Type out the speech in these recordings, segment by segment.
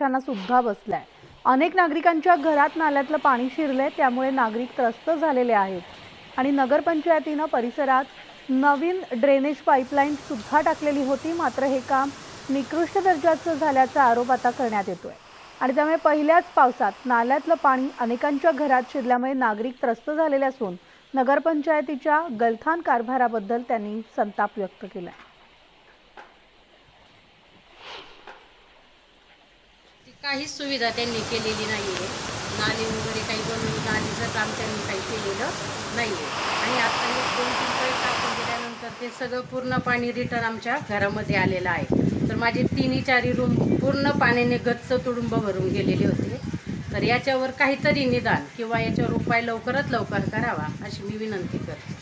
निदर्शनास सुद्धा बसलाय। अनेक नागरिकांच्या घरात नाल्यातलं पाणी शिरले, त्यामुळे नागरिक त्रस्त झालेले आहेत आणि नगरपंचायतीने परिसरात नवीन ड्रेनेज पाईपलाईन सुद्धा टाकलेली होती। मात्र हे काम निकृष्ट दर्जाचं झाल्याचा आरोप आता करण्यात येतोय आणि त्यामुळे पहिल्याच पावसात नाल्यातलं पाणी अनेकांच्या घरात शिरल्यामुळे नागरिक त्रस्त झालेले असून नगरपंचायतीच्या गलथान कारभाराबद्दल त्यांनी संताप व्यक्त केला। काहीच सुविधा त्यांनी केलेली नाहीये। नाली वगैरे काही बनवून नालीचं काम त्यांनी काही केलेलं नाहीये आणि आता हे 2-3 पाईप टाकून दिल्यानंतर ते सगळं पूर्ण पाणी रिटर्न आमच्या घरामध्ये आलेलं आहे। तर माझे 3-4 रूम पूर्ण पाण्याने गच्च तुडुंब भरून गेलेले होते। तर याच्यावर काहीतरी निदान किंवा याच्यावर उपाय लवकरात लवकर करावा अशी मी विनंती करते।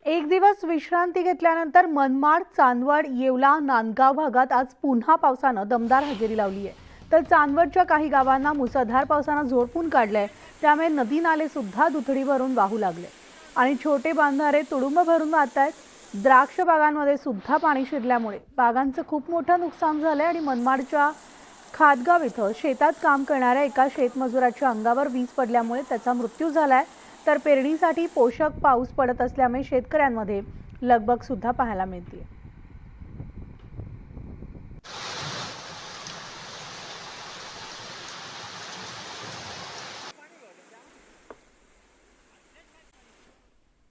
एक दिवस विश्रांती घेतल्यानंतर मनमाड, चांदवड, येवला, नांदगाव भागात आज पुन्हा पावसानं दमदार हजेरी लावली आहे। तर चांदवडच्या काही गावांना मुसळधार पावसानं झोडपून काढलंय, त्यामुळे नदी नाले सुद्धा दुथडी भरून वाहू लागले आणि छोटे बांधारे तुडुंब भरून वाहत आहेत। द्राक्ष बागांमध्ये सुद्धा पाणी शिरल्यामुळे बागांचं खूप मोठं नुकसान झालंय आणि मनमाडच्या खातगाव इथं शेतात काम करणाऱ्या एका शेतमजुराच्या अंगावर वीज पडल्यामुळे त्याचा मृत्यू झालाय। तर पेरणीसाठी पोषक पाऊस पडत असल्यामुळे शेतकऱ्यांमध्ये लगबग सुद्धा पाहायला मिळते।